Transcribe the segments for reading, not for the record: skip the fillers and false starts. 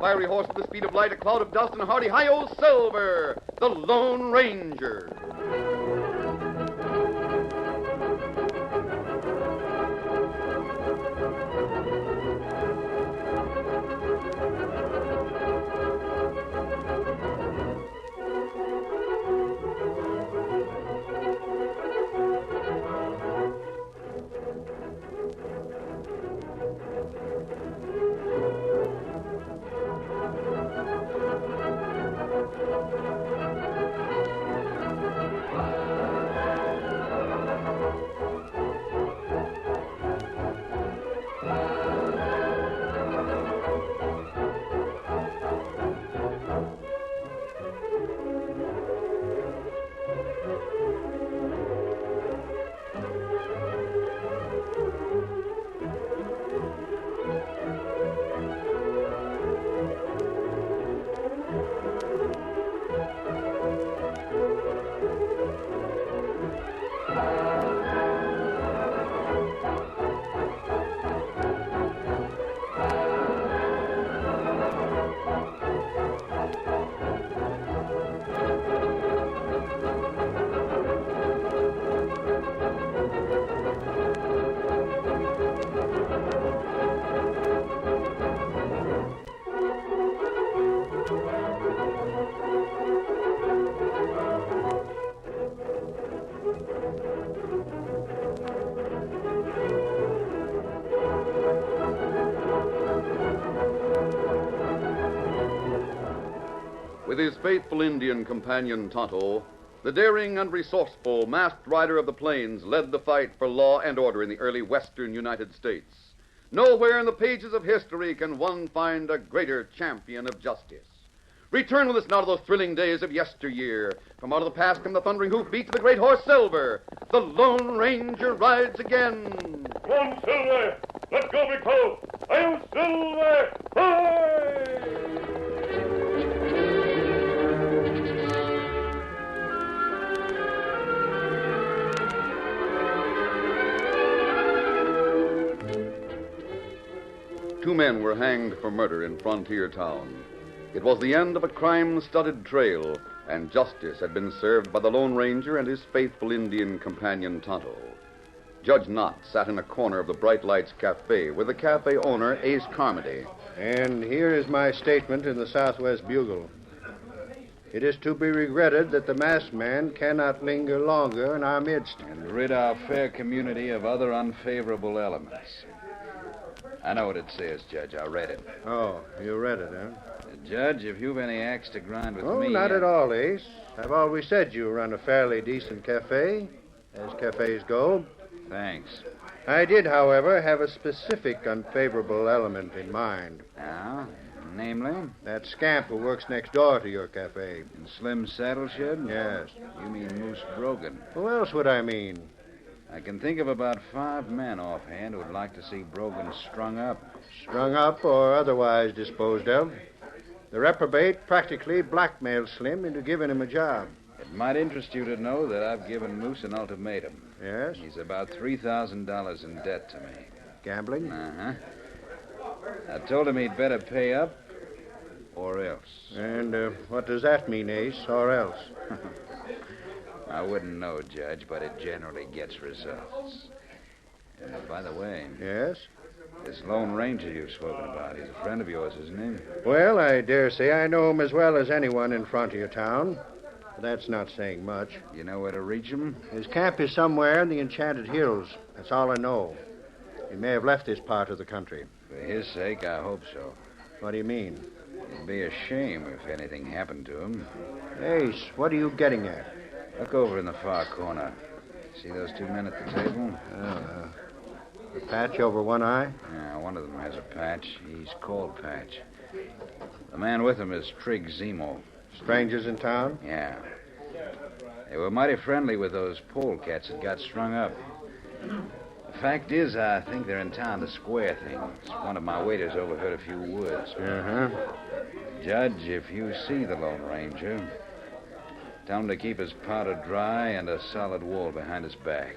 fiery horse with the speed of light, a cloud of dust, and a hearty hi-yo Silver, the Lone Ranger. With his faithful Indian companion Tonto, the daring and resourceful masked rider of the plains led the fight for law and order in the early western United States. Nowhere in the pages of history can one find a greater champion of justice. Return with us now to those thrilling days of yesteryear. From out of the past come the thundering hoofbeats of the great horse Silver. The Lone Ranger rides again. Come on, Silver! Let's go, big fellow! I'm Silver! Hooray! Two men were hanged for murder in Frontier Town. It was the end of a crime-studded trail, and justice had been served by the Lone Ranger and his faithful Indian companion Tonto. Judge Knott sat in a corner of the Bright Lights Cafe with the cafe owner, Ace Carmody. And here is my statement in the Southwest Bugle. It is to be regretted that the masked man cannot linger longer in our midst. And rid our fair community of other unfavorable elements. I know what it says, Judge. I read it. Oh, you read it, huh? Judge, if you've any axe to grind with me... Oh, not at all, Ace. I've always said you run a fairly decent cafe, as cafes go. Thanks. I did, however, have a specific unfavorable element in mind. Now, namely? That scamp who works next door to your cafe. In Slim Saddleshed? Yes. You mean Moose Brogan. Who else would I mean? I can think of about 5 men offhand who would like to see Brogan strung up. Strung up or otherwise disposed of. The reprobate practically blackmailed Slim into giving him a job. It might interest you to know that I've given Moose an ultimatum. Yes? He's about $3,000 in debt to me. Gambling? Uh-huh. I told him he'd better pay up or else. And what does that mean, Ace, or else? I wouldn't know, Judge, but it generally gets results. By the way... Yes? This Lone Ranger you've spoken about, he's a friend of yours, isn't he? Well, I dare say I know him as well as anyone in Frontier Town. That's not saying much. You know where to reach him? His camp is somewhere in the Enchanted Hills. That's all I know. He may have left this part of the country. For his sake, I hope so. What do you mean? It'd be a shame if anything happened to him. Ace, what are you getting at? Look over in the far corner. See those 2 men at the table? The patch over one eye? Yeah, one of them has a patch. He's called Patch. The man with him is Trigg Zemo. Strangers in town? Yeah. They were mighty friendly with those polecats that got strung up. The fact is, I think they're in town to square things. One of my waiters overheard a few words. Uh-huh. Judge, if you see the Lone Ranger, tell him to keep his powder dry and a solid wall behind his back.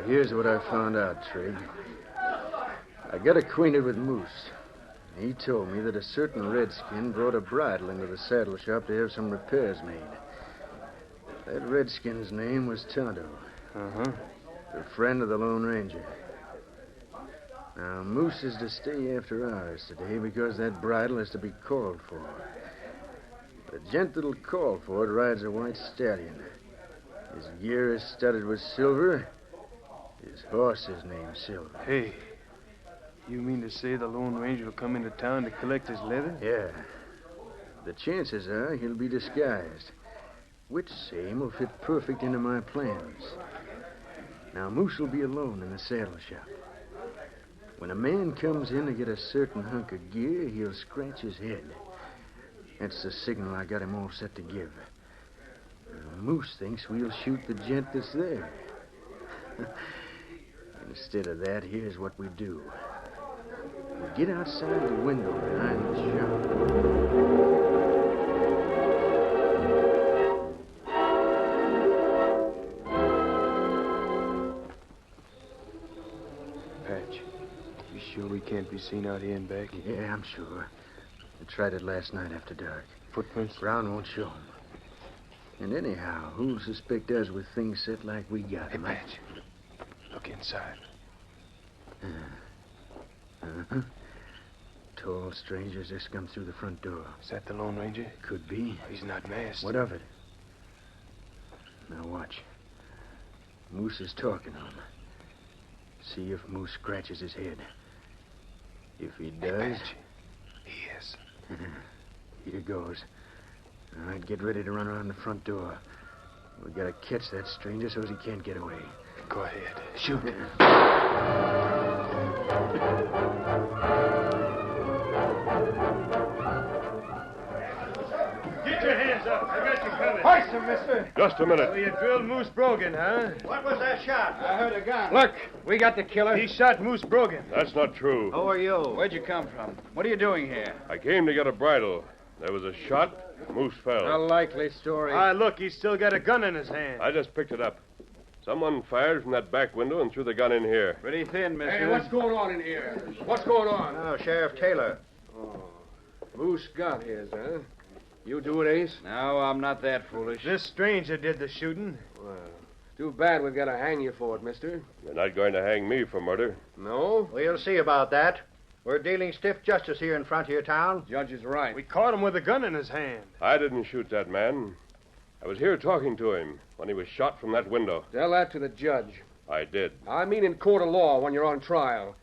here's what I found out, Trigg. I got acquainted with Moose. He told me that a certain redskin brought a bridle into the saddle shop to have some repairs made. That redskin's name was Tonto. Uh-huh. A friend of the Lone Ranger. Now, Moose is to stay after hours today because that bridle is to be called for. The gent that'll call for it rides a white stallion. His gear is studded with silver. His horse is named Silver. Hey, you mean to say the Lone Ranger will come into town to collect his leather? Yeah. The chances are he'll be disguised, which same will fit perfect into my plans. Now, Moose will be alone in the saddle shop. When a man comes in to get a certain hunk of gear, he'll scratch his head. That's the signal I got him all set to give. Moose thinks we'll shoot the gent that's there. Instead of that, here's what we do. We get outside the window behind the shop. Patch, you sure we can't be seen out here and back? Yeah, I'm sure. I tried it last night after dark. Footprints? Brown won't show 'em. And anyhow, who'll suspect us with things set like we got 'em? Hey, Patch, look inside. Uh-huh. Tall strangers just come through the front door. Is that the Lone Ranger? Could be. He's not masked. What of it? Now watch. Moose is talking to him. See if Moose scratches his head. If he Hey, does... Patch, he is. Here goes. All right, get ready to run around the front door. We gotta catch that stranger so he can't get away. Go ahead. Shoot. Get your hands up. I got you covered. Hoist him, mister. Just a minute. So you drilled Moose Brogan, huh? What was that shot? I heard a gun. Look, we got the killer. He shot Moose Brogan. That's not true. Who are you? Where'd you come from? What are you doing here? I came to get a bridle. There was a shot. Moose fell. A likely story. Look, he's still got a gun in his hand. I just picked it up. Someone fired from that back window and threw the gun in here. Pretty thin, mister. Hey, what's going on in here? What's going on? Oh, Sheriff Taylor. Moose got his, huh? You do it, Ace? No, I'm not that foolish. This stranger did the shooting. Well, too bad we've got to hang you for it, mister. You're not going to hang me for murder. No? We'll see about that. We're dealing stiff justice here in Frontier Town. Judge is right. We caught him with a gun in his hand. I didn't shoot that man. I was here talking to him when he was shot from that window. Tell that to the judge. I did. I mean in court of law when you're on trial.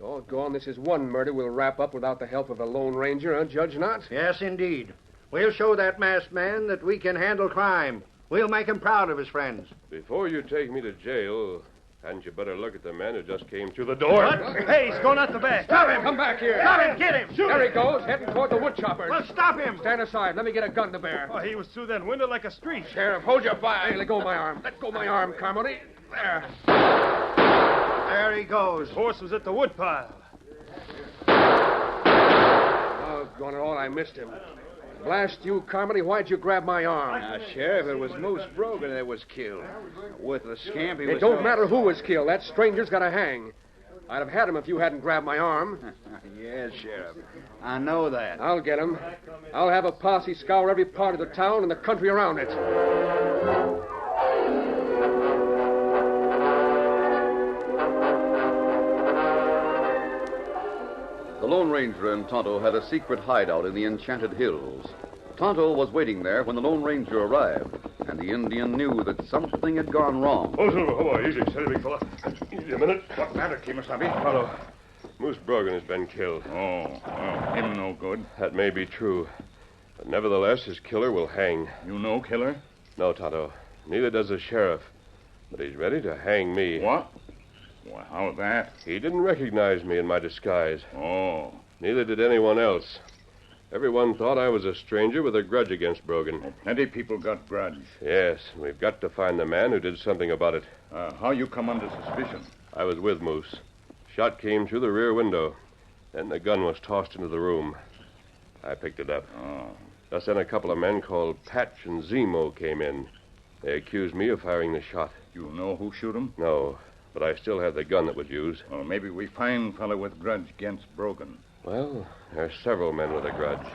Doggone, this is one murder we'll wrap up without the help of the Lone Ranger, huh, Judge Knott? Yes, indeed. We'll show that masked man that we can handle crime. We'll make him proud of his friends. Before you take me to jail, hadn't you better look at the man who just came through the door? Hey, he's going out the back. Stop him! Come back here. Stop him! Get him! Shoot There him! he goes, heading toward the wood choppers. Well, stop him! Stand aside. Let me get a gun to bear. Oh, he was through that window like a streak. Sheriff, hold your fire. Hey, let go my arm. Let go my arm, Carmody. There. There he goes. His horse was at the wood pile. Doggone it all, I missed him. Blast you, Carmody, why'd you grab my arm? Now, Sheriff, it was Moose Brogan that was killed. Worthless scamp, he was... It don't matter who was killed. That stranger's got to hang. I'd have had him if you hadn't grabbed my arm. Yes, Sheriff. I know that. I'll get him. I'll have a posse scour every part of the town and the country around it. The Lone Ranger and Tonto had a secret hideout in the Enchanted Hills. Tonto was waiting there when the Lone Ranger arrived, and the Indian knew that something had gone wrong. Oh, Silver, come on. Easy, steady, big fella. Easy a minute. What matter, Kemosabe? Tonto, Moose Brogan has been killed. Oh, well, him no good. That may be true. But nevertheless, his killer will hang. You know killer? No, Tonto. Neither does the sheriff. But he's ready to hang me. What? Well, how's that? He didn't recognize me in my disguise. Oh, Neither did anyone else. Everyone thought I was a stranger with a grudge against Brogan. well, plenty people got grudge. Yes, we've got to find the man who did something about it. How you come under suspicion? I was with Moose. Shot came through the rear window. Then the gun was tossed into the room. I picked it up. Oh, Just then a couple of men called Patch and Zemo came in. They accused me of firing the shot. you know who shoot him? No, but I still have the gun that was used. Well, maybe we find fellow with grudge against Brogan. Well, there are several men with a grudge.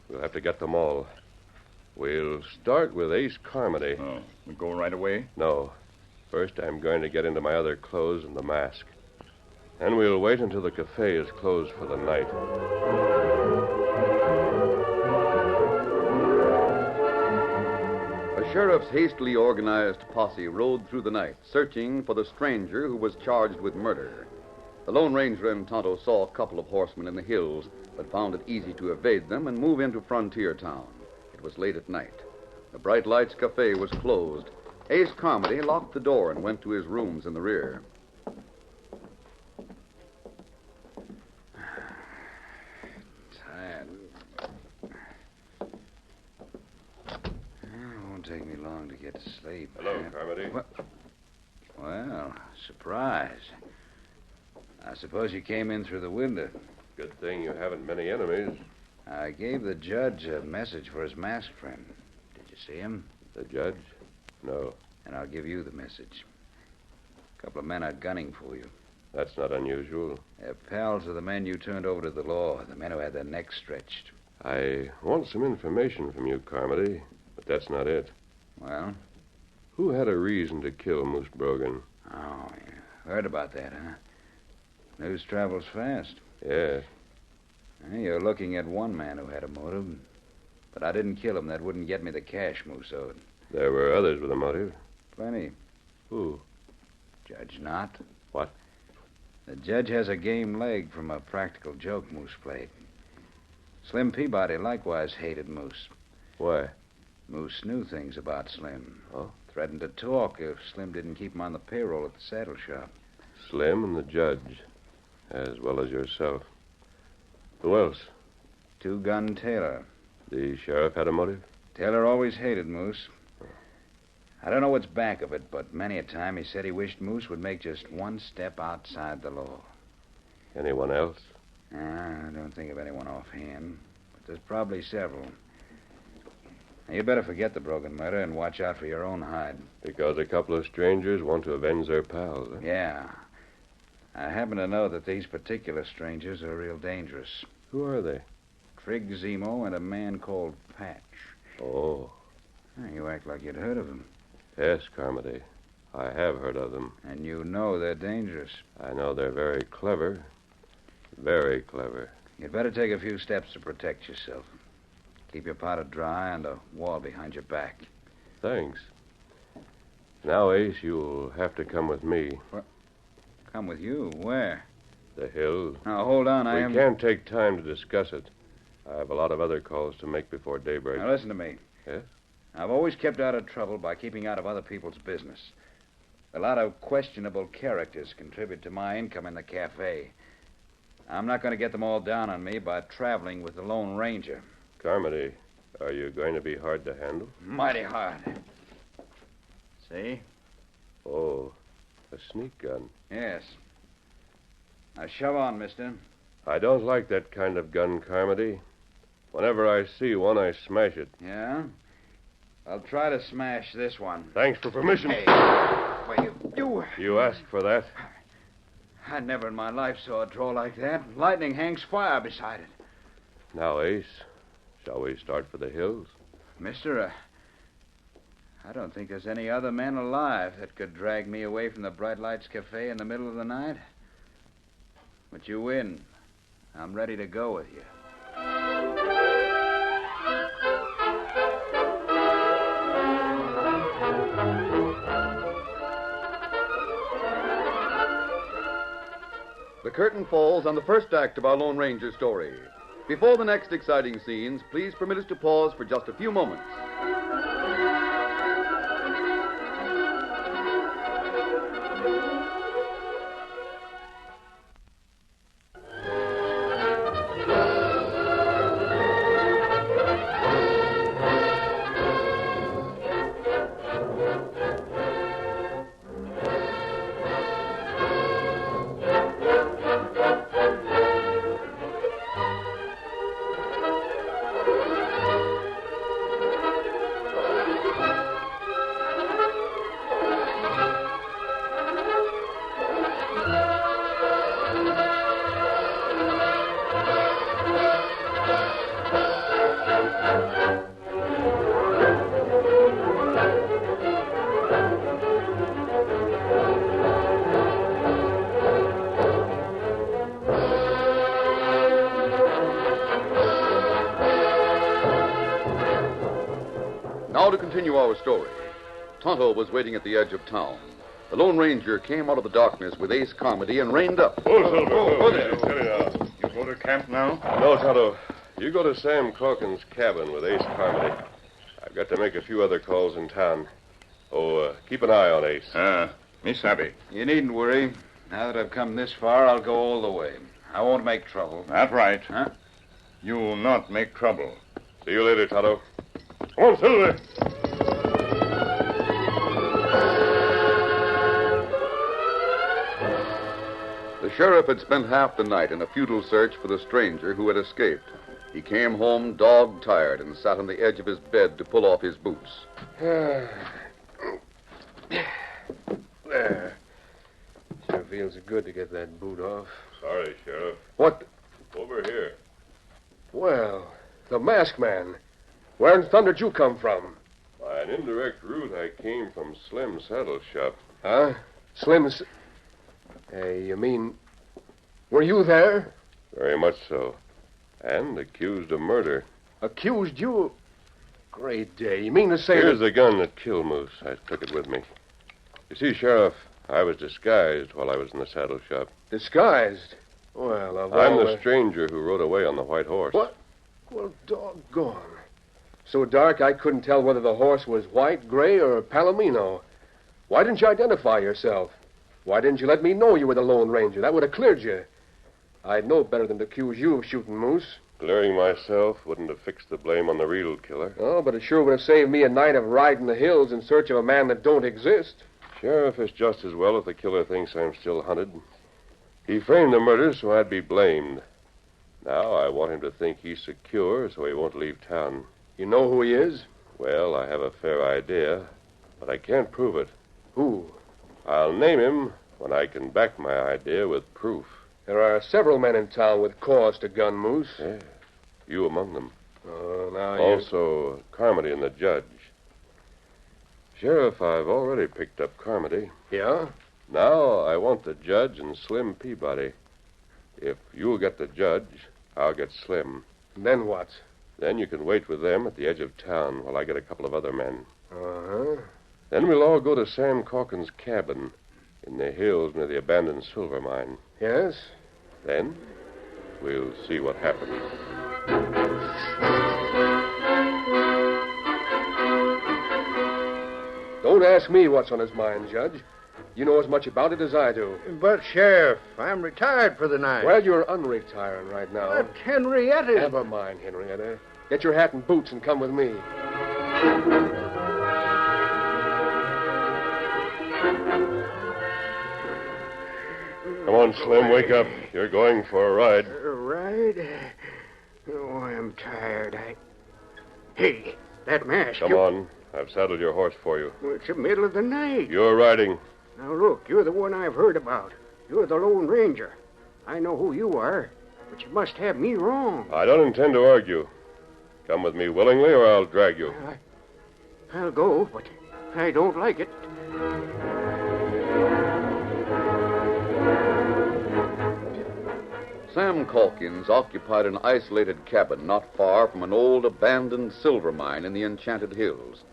We'll have to get them all. We'll start with Ace Carmody. Oh, we go right away? No. First, I'm going to get into my other clothes and the mask. Then we'll wait until the cafe is closed for the night. A sheriff's hastily organized posse rode through the night, searching for the stranger who was charged with murder. The Lone Ranger and Tonto saw a couple of horsemen in the hills, but found it easy to evade them and move into Frontier Town. It was late at night. The Bright Lights Cafe was closed. Ace Carmody locked the door and went to his rooms in the rear. Tired. It won't take me long to get to sleep. Hello, Carmody. Well, surprise. I suppose you came in through the window. Good thing you haven't many enemies. I gave the judge a message for his masked friend. Did you see him? The judge? No. And I'll give you the message. A couple of men are gunning for you. That's not unusual. They're pals of the men you turned over to the law, the men who had their necks stretched. I want some information from you, Carmody, but that's not it. Well? Who had a reason to kill Moose Brogan? Oh, yeah. Heard about that, huh? News travels fast. Yes. You're looking at one man who had a motive. But I didn't kill him. That wouldn't get me the cash Moose owed. There were others with a motive. Plenty. Who? Judge Knott. What? The judge has a game leg from a practical joke Moose played. Slim Peabody likewise hated Moose. Why? Moose knew things about Slim. Oh? Threatened to talk if Slim didn't keep him on the payroll at the saddle shop. Slim and the judge, as well as yourself. Who else? Two-Gun Taylor. The sheriff had a motive? Taylor always hated Moose. I don't know what's back of it, but many a time he said he wished Moose would make just one step outside the law. Anyone else? I don't think of anyone offhand, but there's probably several. Now, you'd better forget the Brogan murder and watch out for your own hide. Because a couple of strangers want to avenge their pals. Huh? Yeah. I happen to know that these particular strangers are real dangerous. Who are they? Trigg Zemo and a man called Patch. Oh. You act like you'd heard of them. Yes, Carmody. I have heard of them. And you know they're dangerous. I know they're very clever. Very clever. You'd better take a few steps to protect yourself. Keep your powder dry and a wall behind your back. Thanks. Now, Ace, you'll have to come with me. What? Come with you? Where? The hills. Now, hold on. We can't take time to discuss it. I have a lot of other calls to make before daybreak. Now, listen to me. Yes? I've always kept out of trouble by keeping out of other people's business. A lot of questionable characters contribute to my income in the cafe. I'm not going to get them all down on me by traveling with the Lone Ranger. Carmody, are you going to be hard to handle? Mighty hard. See? Oh, a sneak gun. Yes. Now, shove on, mister. I don't like that kind of gun, Carmody. Whenever I see one, I smash it. Yeah? I'll try to smash this one. Thanks for permission. Hey. Well, you... You asked for that. I never in my life saw a draw like that. Lightning hangs fire beside it. Now, Ace, shall we start for the hills? Mister, I don't think there's any other man alive that could drag me away from the Bright Lights Cafe in the middle of the night. But you win. I'm ready to go with you. The curtain falls on the first act of our Lone Ranger story. Before the next exciting scenes, please permit us to pause for just a few moments. story. Tonto was waiting at the edge of town. The Lone Ranger came out of the darkness with Ace Carmody and reined up. Oh, Silver. Oh, there. Steady now. You go to camp now? No, Tonto. You go to Sam Corkin's cabin with Ace Carmody. I've got to make a few other calls in town. Oh, keep an eye on Ace. Me savvy. You needn't worry. Now that I've come this far, I'll go all the way. I won't make trouble. That's right. Huh? You'll not make trouble. See you later, Tonto. Come on, Silver. The sheriff had spent half the night in a futile search for the stranger who had escaped. He came home dog-tired and sat on the edge of his bed to pull off his boots. There. Sure feels good to get that boot off. Sorry, Sheriff. What? Over here. Well, the masked man. Where in thunder did you come from? By an indirect route, I came from Slim's saddle shop. Huh? Slim's... you mean... Were you there? Very much so. And accused of murder. Accused you? Great day. You mean to say Here's that... the gun that killed Moose. I took it with me. You see, Sheriff, I was disguised while I was in the saddle shop. Disguised? Well, of I'm all the stranger who rode away on the white horse. What? Well, doggone. So dark I couldn't tell whether the horse was white, gray, or palomino. Why didn't you identify yourself? Why didn't you let me know you were the Lone Ranger? That would have cleared you. I'd know better than to accuse you of shooting Moose. Clearing myself wouldn't have fixed the blame on the real killer. Oh, but it sure would have saved me a night of riding the hills in search of a man that don't exist. Sheriff, is just as well if the killer thinks I'm still hunted. He framed the murder so I'd be blamed. Now I want him to think he's secure so he won't leave town. You know who he is? Well, I have a fair idea, but I can't prove it. Who? I'll name him when I can back my idea with proof. There are several men in town with cause to gun Moose. Yeah, you among them. Oh, now Also, Carmody and the judge. Sheriff, I've already picked up Carmody. Yeah? Now I want the judge and Slim Peabody. If you'll get the judge, I'll get Slim. Then what? Then you can wait with them at the edge of town while I get a couple of other men. Uh-huh. Then we'll all go to Sam Corkin's cabin in the hills near the abandoned silver mine. Yes? Then we'll see what happens. Don't ask me what's on his mind, Judge. You know as much about it as I do. But, Sheriff, I'm retired for the night. Well, you're unretiring right now. But Henrietta... Never mind, Henrietta. Get your hat and boots and come with me. Come on, Slim, wake up. You're going for a ride. Ride? Oh, I'm tired. Hey, that mask... Come on. I've saddled your horse for you. Well, it's the middle of the night. You're riding. Now, look, you're the one I've heard about. You're the Lone Ranger. I know who you are, but you must have me wrong. I don't intend to argue. Come with me willingly, or I'll drag you. I'll go, but I don't like it. Sam Calkins occupied an isolated cabin not far from an old abandoned silver mine in the Enchanted Hills.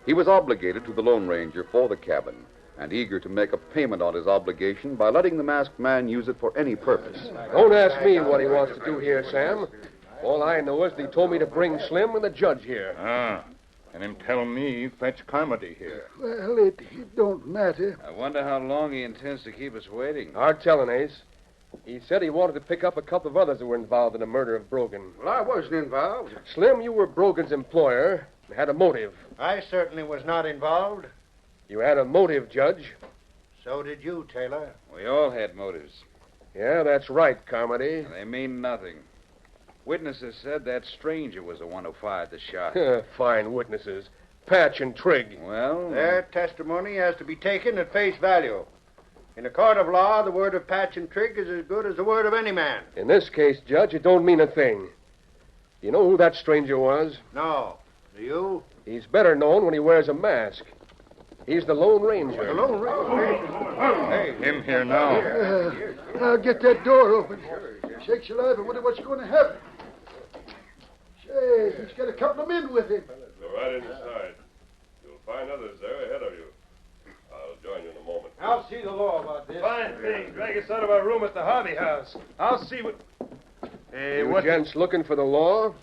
He was obligated to the Lone Ranger for the cabin and eager to make a payment on his obligation by letting the masked man use it for any purpose. Don't ask me what he wants to do here, Sam. All I know is that he told me to bring Slim and the judge here. And him tell me fetch Carmody here. Well, it don't matter. I wonder how long he intends to keep us waiting. Hard telling, Ace. He said he wanted to pick up a couple of others who were involved in the murder of Brogan. Well, I wasn't involved. Slim, you were Brogan's employer and had a motive. I certainly was not involved. You had a motive, Judge. So did you, Taylor. We all had motives, Yeah, that's right, Carmody. and they mean nothing. Witnesses said that stranger was the one who fired the shot. Fine witnesses. Patch and Trigg. Well, Their testimony has to be taken at face value. In a court of law, the word of Patch and Trigg is as good as the word of any man. In this case, Judge, it don't mean a thing. You know who that stranger was? No. Do you? He's better known when he wears a mask. He's the Lone Ranger. The Lone Ranger. Hey, him here now. I'll get that door open. Shakes alive, I wonder what's going to happen. Say, he's got a couple of men with him. Go right inside. You'll find others there ahead of you. I'll join you in a moment. I'll see the law about this. Fine thing. Drag us out of our room at the Harvey house. I'll see what... Hey, You what... gents looking for the law?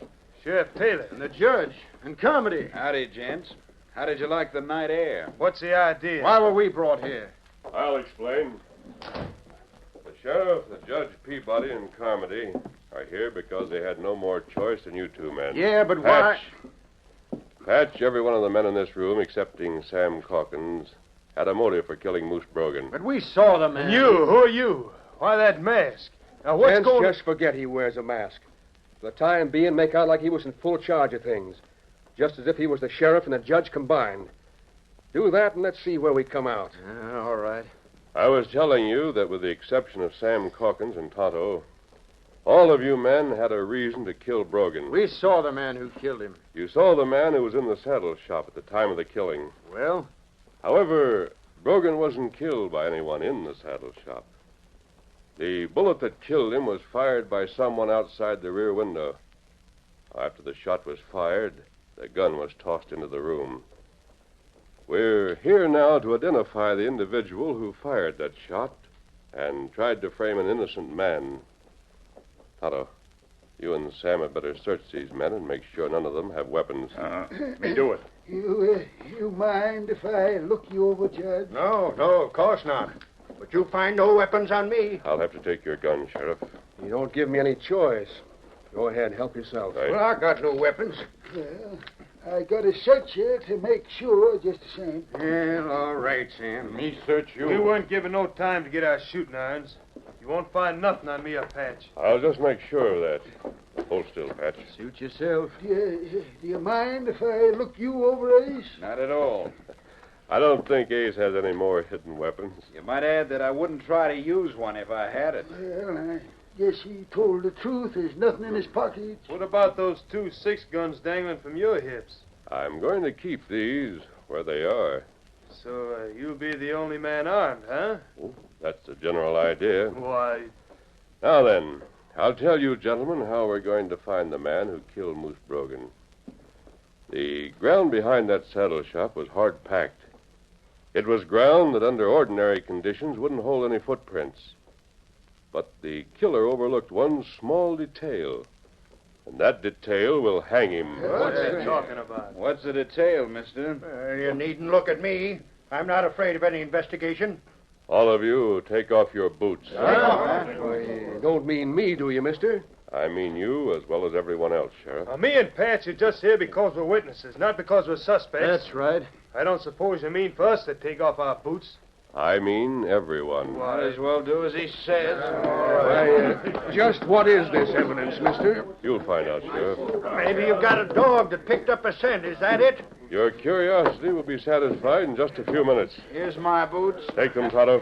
Sheriff Taylor. And the judge. And Carmody. Howdy, gents. How did you like the night air? What's the idea? Why were we brought here? I'll explain. The sheriff, the Judge Peabody, and Carmody are here because they had no more choice than you two men. Yeah, but Patch. Patch, every one of the men in this room, excepting Sam Calkins, had a motive for killing Moose Brogan. But we saw the man. And you, who are you? Why that mask? Now, what's Gents, going... just forget he wears a mask. For the time being, make out like he was in full charge of things. Just as if he was the sheriff and the judge combined. Do that, and let's see where we come out. All right. I was telling you that with the exception of Sam Calkins and Tonto, all of you men had a reason to kill Brogan. We saw the man who killed him. You saw the man who was in the saddle shop at the time of the killing. Well? However, Brogan wasn't killed by anyone in the saddle shop. The bullet that killed him was fired by someone outside the rear window. After the shot was fired, the gun was tossed into the room. We're here now to identify the individual who fired that shot and tried to frame an innocent man. Tonto, you and Sam had better search these men and make sure none of them have weapons. Me do it. You mind if I look you over, Judge? No, of course not. But you find no weapons on me. I'll have to take your gun, Sheriff. You don't give me any choice. Go ahead, help yourself. Right. Well, I got no weapons. Well, I got to search you to make sure, just the same. Well, all right, Sam. Me search you. We weren't given no time to get our shooting irons. You won't find nothing on me or Patch. I'll just make sure of that. Hold still, Patch. Suit yourself. Do you mind if I look you over, Ace? Not at all. I don't think Ace has any more hidden weapons. You might add that I wouldn't try to use one if I had it. Well, I guess he told the truth. There's nothing in his pockets. What about those 2 6-guns dangling from your hips? I'm going to keep these where they are. So you'll be the only man armed, huh? That's the general idea. Why, Now then, I'll tell you, gentlemen, how we're going to find the man who killed Moose Brogan. The ground behind that saddle shop was hard packed. It was ground that under ordinary conditions wouldn't hold any footprints. But the killer overlooked one small detail, and that detail will hang him. what's he talking about? What's the detail, mister? You needn't look at me. I'm not afraid of any investigation. All of you, take off your boots. You don't mean me, do you, mister? I mean you as well as everyone else, Sheriff. Me and Patch are just here because we're witnesses, not because we're suspects. That's right. I don't suppose you mean for us to take off our boots. I mean everyone. Might as well do as he says. Just what is this evidence, mister? You'll find out, Sheriff. Maybe you've got a dog that picked up a scent. Is that it? Your curiosity will be satisfied in just a few minutes. Here's my boots. Take them, Tonto.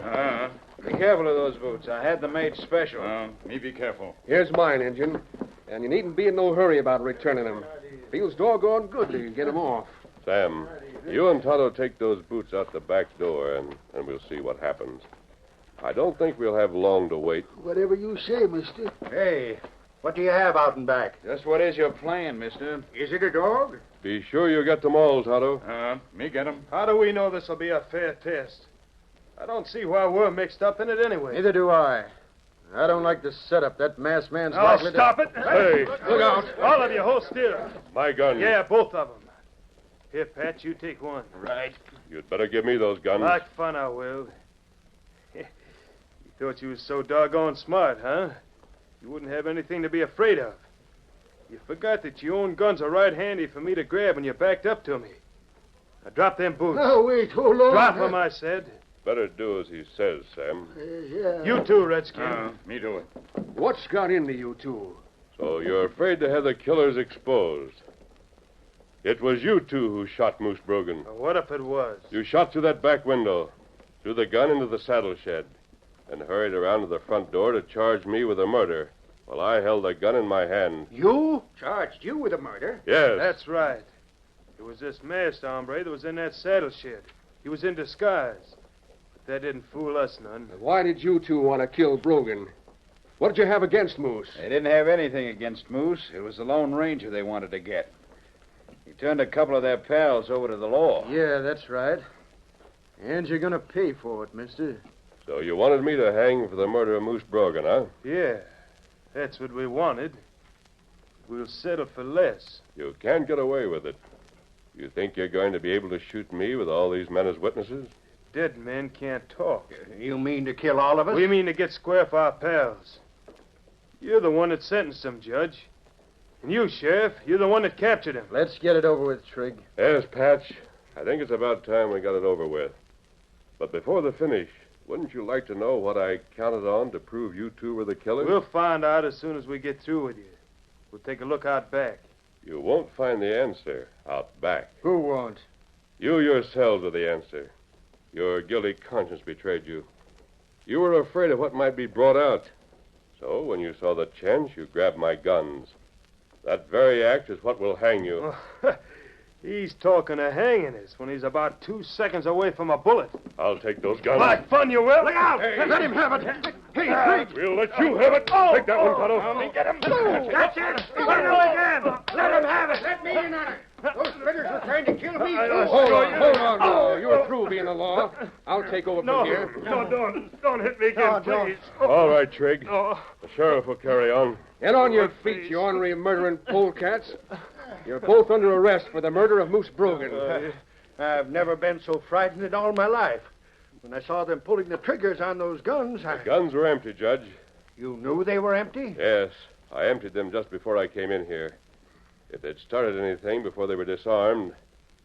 Be careful of those boots. I had them made special. Me be careful. Here's mine, Injun. And you needn't be in no hurry about returning them. Feels doggone good to get them off. Sam, you and Tonto take those boots out the back door, and we'll see what happens. I don't think we'll have long to wait. Whatever you say, mister. Hey, what do you have out and back? Just what is your plan, mister? Is it a dog? Be sure you get them all, Tonto. Me get 'em. How do we know this will be a fair test? I don't see why we're mixed up in it anyway. Neither do I. I don't like the setup. That masked man's Oh, likely stop it. Hey, Look out. All of you, hold still. my gun. Yeah, both of them. Here, Pat, you take one. Right. You'd better give me those guns. Like fun, I will. You thought you was so doggone smart, huh? You wouldn't have anything to be afraid of. You forgot that your own guns are right handy for me to grab when you backed up to me. Now drop them boots. Now, wait, hold on. Drop them, I said. Better do as he says, Sam. Yeah. You too, Redskin. Me do it. What's got into you two? So you're afraid to have the killers exposed. It was you two who shot Moose Brogan. What if it was? You shot through that back window, threw the gun into the saddle shed, and hurried around to the front door to charge me with a murder while I held the gun in my hand. You? Charged you with a murder? Yes. That's right. It was this masked hombre that was in that saddle shed. He was in disguise. But that didn't fool us none. Why did you two want to kill Brogan? What did you have against Moose? They didn't have anything against Moose. It was the Lone Ranger they wanted to get. He turned a couple of their pals over to the law. Yeah, that's right. And you're going to pay for it, mister. So you wanted me to hang for the murder of Moose Brogan, huh? Yeah, that's what we wanted. We'll settle for less. You can't get away with it. You think you're going to be able to shoot me with all these men as witnesses? Dead men can't talk. You mean to kill all of us? We mean to get square for our pals. You're the one that sentenced them, Judge. And you, Sheriff, you're the one that captured him. Let's get it over with, Trigg. Yes, Patch. I think it's about time we got it over with. But before the finish, wouldn't you like to know what I counted on to prove you two were the killers? We'll find out as soon as we get through with you. We'll take a look out back. You won't find the answer out back. Who won't? You yourselves are the answer. Your guilty conscience betrayed you. You were afraid of what might be brought out. So when you saw the chance, you grabbed my guns. That very act is what will hang you. He's talking of hanging us when he's about 2 seconds away from a bullet. I'll take those guns. Like fun, you will. Look out! Let him have it! Hey, Trigg! We'll let you have it. Take that one, Tonto. Let me get him. That's it! He's going to go again! Let him have it! Let me in on it! Those critters were trying to kill me, too. Hold on now. You're through being the law. I'll take over from here. No, don't hit me again, please. All right, Trigg. The sheriff will carry on. Get on your feet, you ornery murdering polecats. You're both under arrest for the murder of Moose Brogan. I've never been so frightened in all my life. When I saw them pulling the triggers on those guns, The guns were empty, Judge. You knew they were empty? Yes, I emptied them just before I came in here. If they'd started anything before they were disarmed,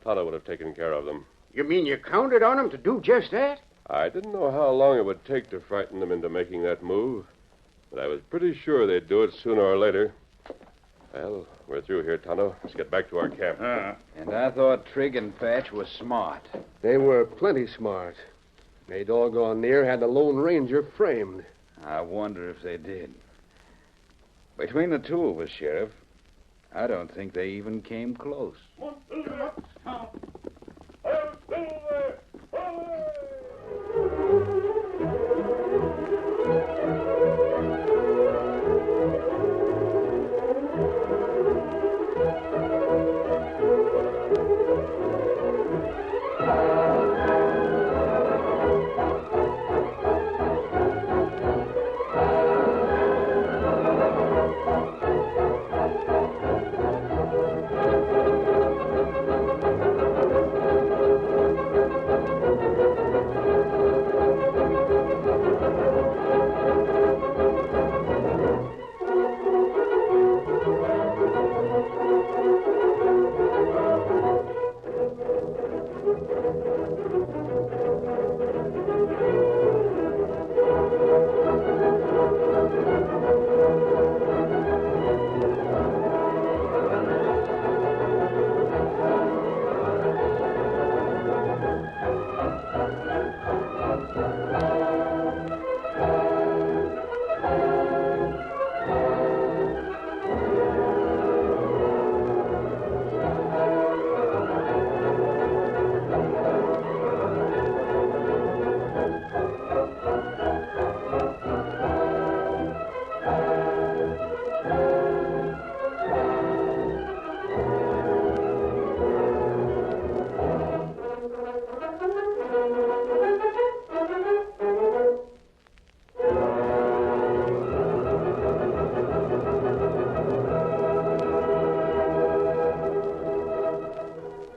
Tonto would have taken care of them. You mean you counted on them to do just that? I didn't know how long it would take to frighten them into making that move, but I was pretty sure they'd do it sooner or later. Well, we're through here, Tonto. Let's get back to our camp. And I thought Trigg and Patch were smart. They were plenty smart. They doggone near had the Lone Ranger framed. I wonder if they did. Between the two of us, Sheriff, I don't think they even came close.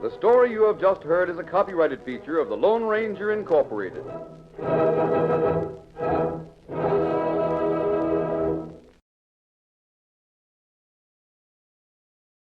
The story you have just heard is a copyrighted feature of the Lone Ranger Incorporated.